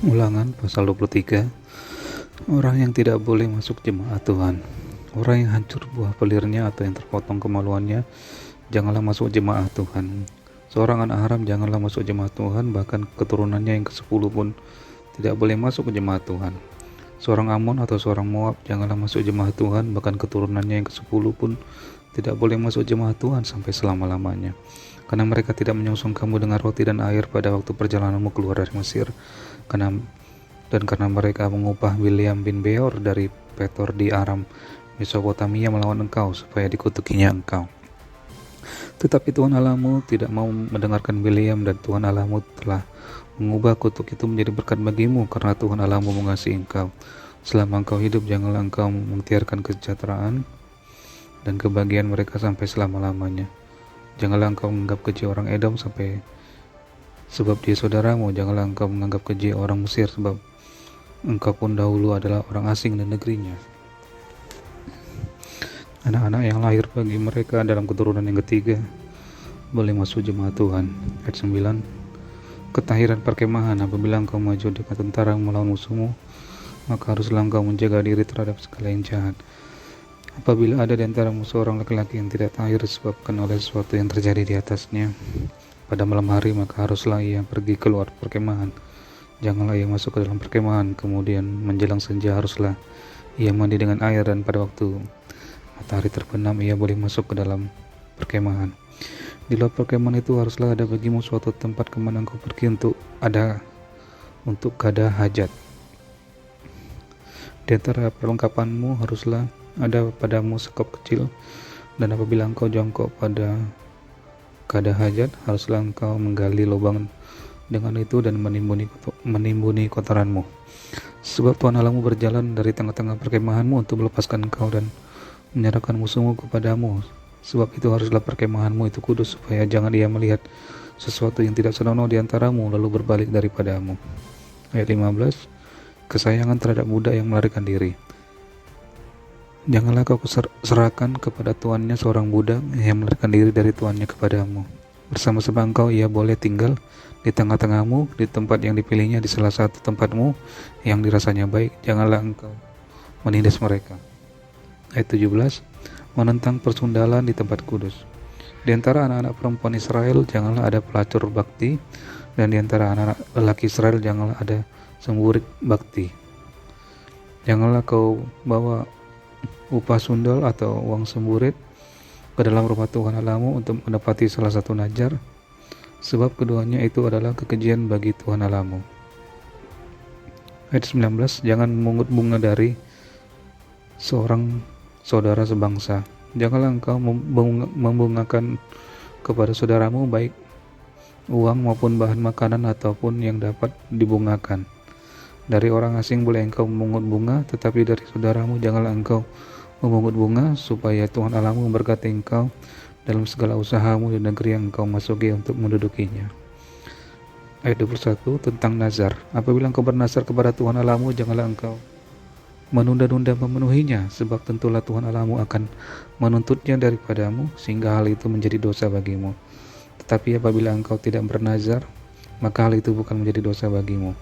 Ulangan pasal 23. Orang yang tidak boleh masuk jemaat Tuhan. Orang yang hancur buah pelirnya atau yang terpotong kemaluannya, janganlah masuk jemaat Tuhan. Seorang anak haram janganlah masuk jemaat Tuhan, bahkan keturunannya yang ke-10 pun tidak boleh masuk ke jemaat Tuhan. Seorang Amon atau seorang Moab janganlah masuk jemaat Tuhan, bahkan keturunannya yang ke-10 pun tidak boleh masuk jemaat Tuhan sampai selama-lamanya. Karena mereka tidak menyongsong kamu dengan roti dan air pada waktu perjalananmu keluar dari Mesir, karena mereka mengupah Bileam bin Beor dari Petor di Aram Mesopotamia melawan engkau, supaya dikutukinya engkau. Tetapi Tuhan Allahmu tidak mau mendengarkan Bileam, dan Tuhan Allahmu telah mengubah kutuk itu menjadi berkat bagimu, karena Tuhan Allahmu mengasihi engkau. Selama engkau hidup, janganlah engkau mengtiarkan kesejahteraan dan kebahagiaan mereka sampai selama-lamanya. Janganlah engkau menganggap keji orang Edom sebab dia saudaramu. Janganlah engkau menganggap keji orang Mesir, sebab engkau pun dahulu adalah orang asing di negerinya. Anak-anak yang lahir bagi mereka dalam keturunan yang ketiga boleh masuk jemaat Tuhan. Ayat 9. Ketahiran perkemahan. Apabila engkau maju dengan tentara melawan musuhmu, maka haruslah engkau menjaga diri terhadap segala yang jahat. Apabila ada di antaramu seorang laki-laki yang tidak tahir disebabkan oleh sesuatu yang terjadi di atasnya pada malam hari, maka haruslah ia pergi keluar perkemahan. Janganlah ia masuk ke dalam perkemahan. Kemudian menjelang senja haruslah ia mandi dengan air, dan pada waktu matahari terbenam ia boleh masuk ke dalam perkemahan. Di luar perkemahan itu haruslah ada bagimu suatu tempat kemana engkau pergi untuk ada hajat. Di antara perlengkapanmu haruslah ada padamu sekop kecil, dan apabila engkau jongkok pada kada hajat, haruslah engkau menggali lubang dengan itu dan menimbuni kotoranmu. Sebab Tuhan Allahmu berjalan dari tengah-tengah perkemahanmu untuk melepaskan engkau dan menyerahkan musuhmu kepadamu. Sebab itu haruslah perkemahanmu itu kudus, supaya jangan ia melihat sesuatu yang tidak senonoh di antaramu lalu berbalik daripadamu. Ayat 15. Kesayangan terhadap budak yang melarikan diri. Janganlah kau serahkan kepada tuannya seorang budak yang melarikan diri dari tuannya kepadamu. Bersama-sama engkau ia boleh tinggal di tengah-tengahmu, di tempat yang dipilihnya, di salah satu tempatmu yang dirasanya baik. Janganlah engkau menindas mereka. Ayat 17. Menentang persundalan di tempat kudus. Di antara anak-anak perempuan Israel janganlah ada pelacur bakti, dan di antara anak-anak lelaki Israel janganlah ada semburit bakti. Janganlah kau bawa upah sundal atau uang semburit ke dalam rumah Tuhan Allahmu untuk mendapati salah satu najar, sebab keduanya itu adalah kekejian bagi Tuhan Allahmu. Ayat 19. Jangan memungut bunga dari seorang saudara sebangsa. Janganlah engkau membungakan kepada saudaramu baik uang maupun bahan makanan ataupun yang dapat dibungakan. Dari orang asing boleh engkau memungut bunga, tetapi dari saudaramu janganlah engkau memungut bunga, supaya Tuhan Allahmu memberkati engkau dalam segala usahamu di negeri yang engkau masuki untuk mendudukinya. Ayat 21. Tentang nazar. Apabila engkau bernazar kepada Tuhan Allahmu, janganlah engkau menunda-nunda memenuhinya, sebab tentulah Tuhan Allahmu akan menuntutnya daripadamu, sehingga hal itu menjadi dosa bagimu. Tetapi apabila engkau tidak bernazar, maka hal itu bukan menjadi dosa bagimu.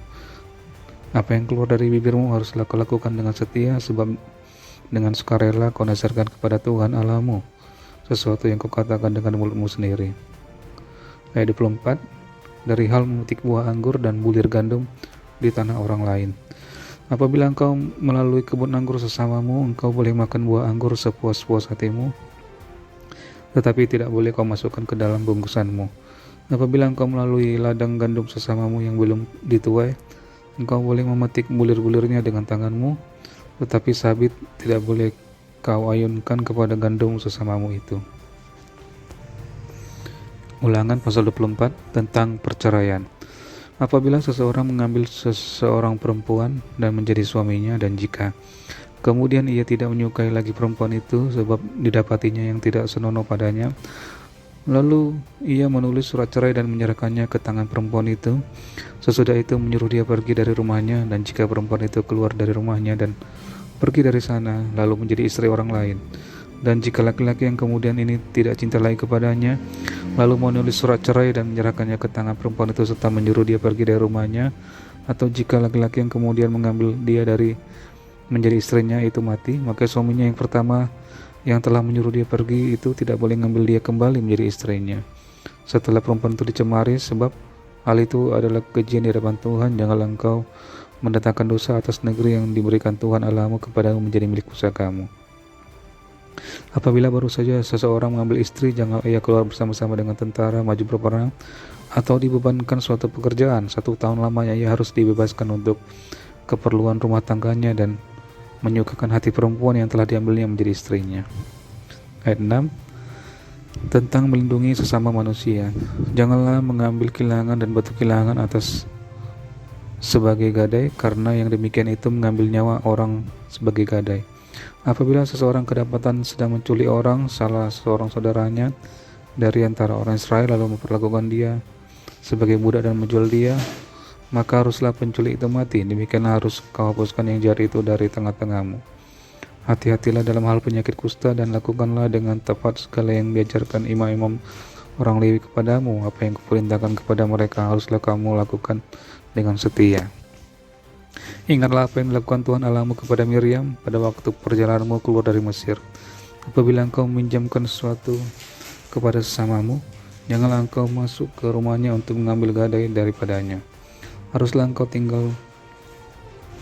Apa yang keluar dari bibirmu haruslah kau lakukan dengan setia, sebab dengan sukarela kau nazarkan kepada Tuhan Allahmu sesuatu yang kau katakan dengan mulutmu sendiri. Ayat 24. Dari hal memetik buah anggur dan bulir gandum di tanah orang lain. Apabila engkau melalui kebun anggur sesamamu, engkau boleh makan buah anggur sepuas-puas hatimu, tetapi tidak boleh kau masukkan ke dalam bungkusanmu. Apabila engkau melalui ladang gandum sesamamu yang belum dituai, engkau boleh memetik bulir-bulirnya dengan tanganmu, tetapi sabit tidak boleh kau ayunkan kepada gandum sesamamu itu. Ulangan pasal 24 tentang perceraian. Apabila seseorang mengambil seseorang perempuan dan menjadi suaminya, dan jika kemudian ia tidak menyukai lagi perempuan itu sebab didapatinya yang tidak senonoh padanya, lalu ia menulis surat cerai dan menyerahkannya ke tangan perempuan itu, sesudah itu menyuruh dia pergi dari rumahnya, dan jika perempuan itu keluar dari rumahnya dan pergi dari sana lalu menjadi istri orang lain, dan jika laki-laki yang kemudian ini tidak cinta lagi kepadanya lalu menulis surat cerai dan menyerahkannya ke tangan perempuan itu serta menyuruh dia pergi dari rumahnya, Atau jika laki-laki yang kemudian mengambil dia dari menjadi istrinya itu mati, maka suaminya yang pertama yang telah menyuruh dia pergi itu tidak boleh mengambil dia kembali menjadi istrinya. Setelah perempuan itu dicemari, sebab hal itu adalah kejian di hadapan Tuhan, janganlah engkau mendatangkan dosa atas negeri yang diberikan Tuhan Allahmu kepadamu menjadi milik pusakamu. Apabila baru saja seseorang mengambil istri, jangan ia keluar bersama-sama dengan tentara maju berperang, atau dibebankan suatu pekerjaan. 1 tahun lamanya ia harus dibebaskan untuk keperluan rumah tangganya dan menyukakan hati perempuan yang telah diambilnya menjadi istrinya. Ayat 6, tentang melindungi sesama manusia. Janganlah mengambil kilangan dan batu kilangan atas sebagai gadai, karena yang demikian itu mengambil nyawa orang sebagai gadai. Apabila seseorang kedapatan sedang menculik salah seorang saudaranya dari antara orang Israel, lalu memperlakukan dia sebagai budak dan menjual dia, maka haruslah penculik itu mati. Demikianlah harus kau hapuskan yang jahat itu dari tengah-tengahmu. Hati-hatilah dalam hal penyakit kusta, dan lakukanlah dengan tepat segala yang diajarkan imam-imam orang Lewi kepadamu. Apa yang kuperintahkan kepada mereka haruslah kamu lakukan dengan setia. Ingatlah apa yang dilakukan Tuhan Allahmu kepada Miriam pada waktu perjalananmu keluar dari Mesir. Apabila engkau meminjamkan sesuatu kepada sesamamu, janganlah engkau masuk ke rumahnya untuk mengambil gadai daripadanya. Haruslah engkau tinggal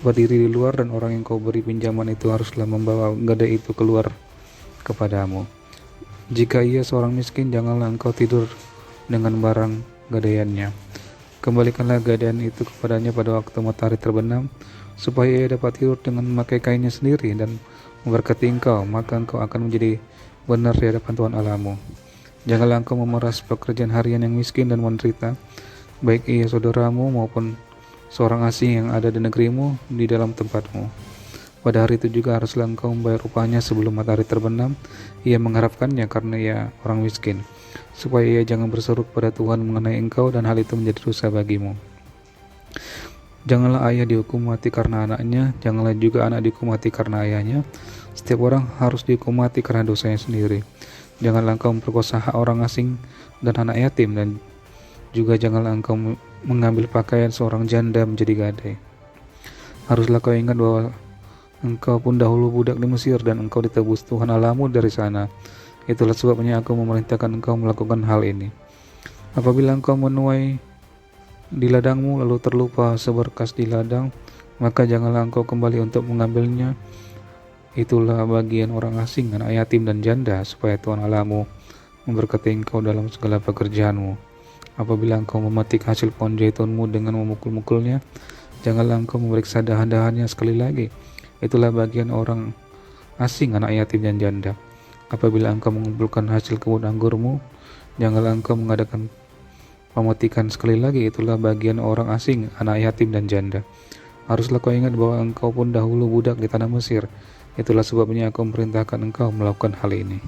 berdiri di luar, dan orang yang kau beri pinjaman itu haruslah membawa gadai itu keluar kepadamu. Jika ia seorang miskin, janganlah engkau tidur dengan barang gadaiannya. Kembalikanlah gadaian itu kepadanya pada waktu matahari terbenam, supaya ia dapat tidur dengan memakai kainnya sendiri dan memberkati engkau, maka engkau akan menjadi benar di hadapan Tuhan Allahmu. Janganlah engkau memeras pekerjaan harian yang miskin dan menderita, baik ia saudaramu maupun seorang asing yang ada di negerimu di dalam tempatmu. Pada hari itu juga haruslah engkau membayar upahnya sebelum matahari terbenam. Ia mengharapkannya karena ia orang miskin, supaya ia jangan berseru kepada Tuhan mengenai engkau, dan hal itu menjadi dosa bagimu. Janganlah ayah dihukum mati karena anaknya, janganlah juga anak dihukum mati karena ayahnya. Setiap orang harus dihukum mati karena dosanya sendiri. Janganlah engkau memperkosa hak orang asing dan anak yatim, dan juga janganlah engkau mengambil pakaian seorang janda menjadi gadai. Haruslah kau ingat bahwa engkau pun dahulu budak di Mesir, dan engkau ditebus Tuhan Allahmu dari sana. Itulah sebabnya aku memerintahkan engkau melakukan hal ini. Apabila engkau menuai di ladangmu lalu terlupa seberkas di ladang, maka janganlah engkau kembali untuk mengambilnya. Itulah bagian orang asing, anak yatim dan janda, supaya Tuhan Allahmu memberkati engkau dalam segala pekerjaanmu. Apabila engkau memetik hasil pohon zaitunmu dengan memukul-mukulnya, janganlah engkau memeriksa dahan-dahannya sekali lagi. Itulah bagian orang asing, anak yatim dan janda. Apabila engkau mengumpulkan hasil kebun anggurmu, janganlah engkau mengadakan pemetikan sekali lagi. Itulah bagian orang asing, anak yatim dan janda. Haruslah kau ingat bahwa engkau pun dahulu budak di tanah Mesir. Itulah sebabnya aku memerintahkan engkau melakukan hal ini.